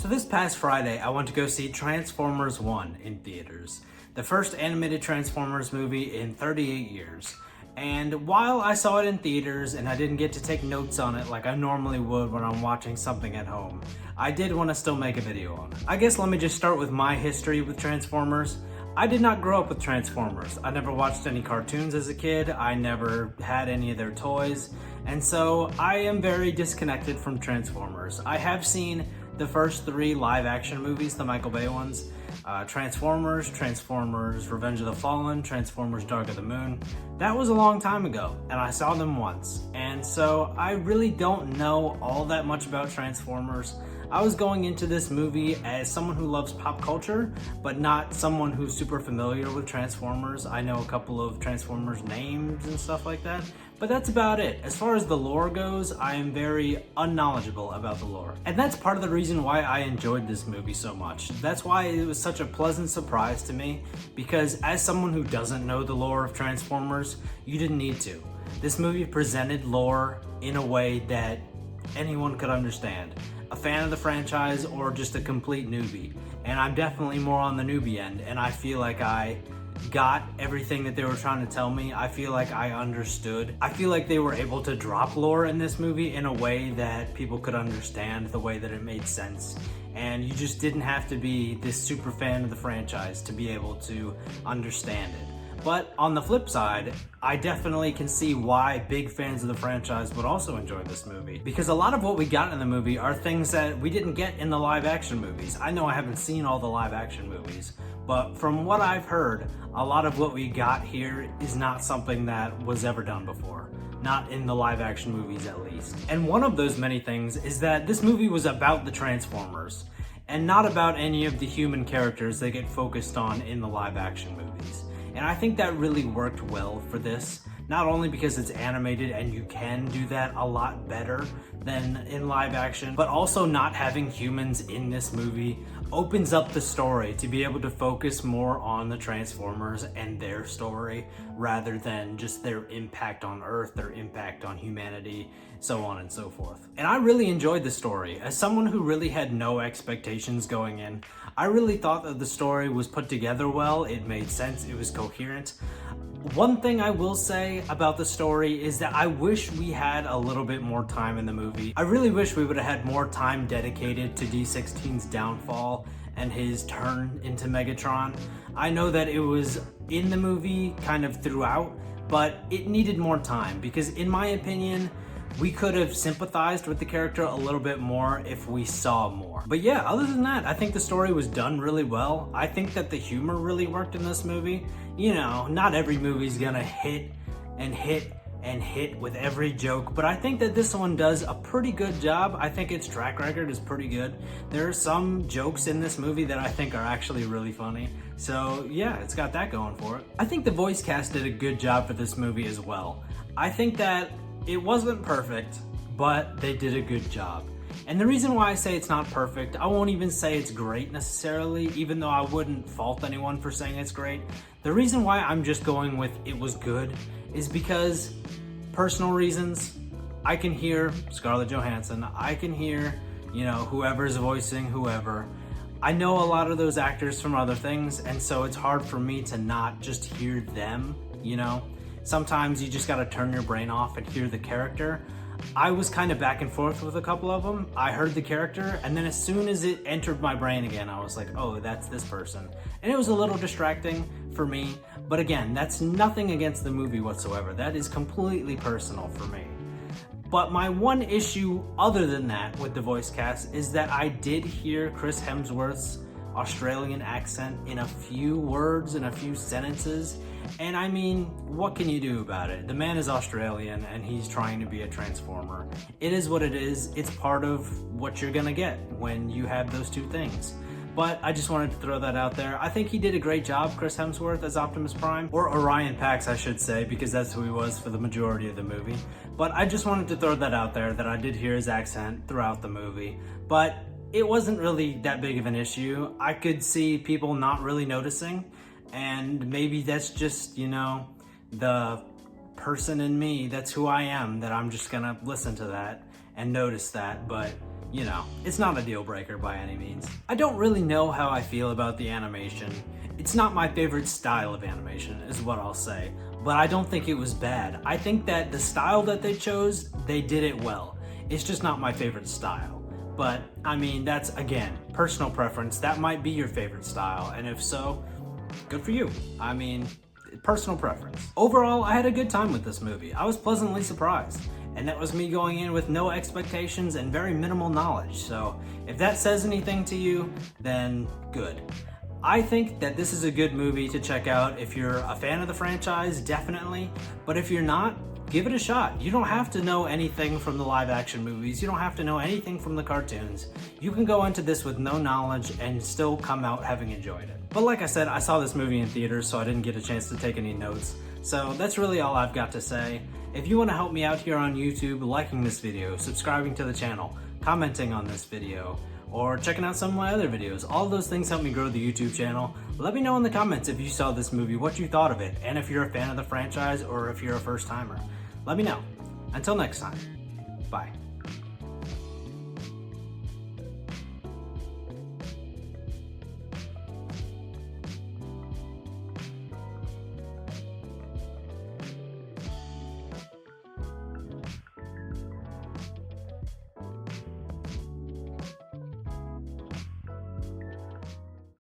So this past Friday, I went to go see Transformers 1 in theaters, the first animated Transformers movie in 38 years. And while I saw it in theaters and I didn't get to take notes on it like I normally would when I'm watching something at home, I did want to still make a video on it. I guess let me just start with my history with Transformers. I did not grow up with Transformers. I never watched any cartoons as a kid. I never had any of their toys. And so I am very disconnected from Transformers. I have seen the first three live action movies, the Michael Bay ones, Transformers, Transformers Revenge of the Fallen, Transformers Dark of the Moon. That was a long time ago, and I saw them once. And so I really don't know all that much about Transformers. I was going into this movie as someone who loves pop culture, but not someone who's super familiar with Transformers. I know a couple of Transformers names and stuff like that, but that's about it. As far as the lore goes, I am very unknowledgeable about the lore. And that's part of the reason why I enjoyed this movie so much. That's why it was such a pleasant surprise to me, because as someone who doesn't know the lore of Transformers, you didn't need to. This movie presented lore in a way that anyone could understand. A fan of the franchise or just a complete newbie. And I'm definitely more on the newbie end, and I feel like I got everything that they were trying to tell me. I feel like I understood. I feel like they were able to drop lore in this movie in a way that people could understand, the way that it made sense. And you just didn't have to be this super fan of the franchise to be able to understand it. But on the flip side, I definitely can see why big fans of the franchise would also enjoy this movie. Because a lot of what we got in the movie are things that we didn't get in the live action movies. I know I haven't seen all the live action movies, but from what I've heard, a lot of what we got here is not something that was ever done before. Not in the live action movies at least. And one of those many things is that this movie was about the Transformers and not about any of the human characters that get focused on in the live action movies. And I think that really worked well for this, not only because it's animated and you can do that a lot better than in live action, but also not having humans in this movie opens up the story to be able to focus more on the Transformers and their story rather than just their impact on Earth, their impact on humanity, so on and so forth. And I really enjoyed the story. As someone who really had no expectations going in, I really thought that the story was put together well, it made sense, it was coherent. One thing I will say about the story is that I wish we had a little bit more time in the movie. I really wish we would have had more time dedicated to D16's downfall and his turn into Megatron. I know that it was in the movie kind of throughout, but it needed more time because in my opinion, we could have sympathized with the character a little bit more if we saw more. But yeah, other than that, I think the story was done really well. I think that the humor really worked in this movie. You know, not every movie's gonna hit and hit and hit with every joke, but I think that this one does a pretty good job. I think its track record is pretty good. There are some jokes in this movie that I think are actually really funny. So yeah, it's got that going for it. I think the voice cast did a good job for this movie as well. I think that it wasn't perfect, but they did a good job. And the reason why I say it's not perfect, I won't even say it's great necessarily, even though I wouldn't fault anyone for saying it's great. The reason why I'm just going with it was good is because personal reasons. I can hear Scarlett Johansson, I can hear, you know, whoever's voicing whoever. I know a lot of those actors from other things, and so it's hard for me to not just hear them, you know? Sometimes you just gotta turn your brain off and hear the character. I was kind of back and forth with a couple of them. I heard the character, and then as soon as it entered my brain again, I was like, oh, that's this person. And it was a little distracting for me, but again, that's nothing against the movie whatsoever. That is completely personal for me. But my one issue other than that with the voice cast is that I did hear Chris Hemsworth's Australian accent in a few words, in a few sentences. And I mean, what can you do about it? The man is Australian and he's trying to be a Transformer. It is what it is. It's part of what you're gonna get when you have those two things. But I just wanted to throw that out there. I think he did a great job, Chris Hemsworth as Optimus Prime, or Orion Pax I should say, because that's who he was for the majority of the movie. But I just wanted to throw that out there, that I did hear his accent throughout the movie. But it wasn't really that big of an issue. I could see people not really noticing, and maybe that's just, you know, the person in me, that's who I am, that I'm just gonna listen to that and notice that. But you know, it's not a deal breaker by any means. I don't really know how I feel about the animation. It's not my favorite style of animation, is what I'll say, but I don't think it was bad. I think that the style that they chose, they did it well. It's just not my favorite style. But, I mean, that's, again, personal preference. That might be your favorite style, and if so, good for you. I mean, personal preference. Overall, I had a good time with this movie. I was pleasantly surprised. And that was me going in with no expectations and very minimal knowledge. So if that says anything to you, then good. I think that this is a good movie to check out. If you're a fan of the franchise, definitely. But if you're not, give it a shot. You don't have to know anything from the live action movies. You don't have to know anything from the cartoons. You can go into this with no knowledge and still come out having enjoyed it. But like I said, I saw this movie in theaters, so I didn't get a chance to take any notes. So that's really all I've got to say. If you want to help me out here on YouTube, liking this video, subscribing to the channel, commenting on this video, or checking out some of my other videos, all those things help me grow the YouTube channel. Let me know in the comments if you saw this movie, what you thought of it, and if you're a fan of the franchise or if you're a first timer. Let me know. Until next time, bye.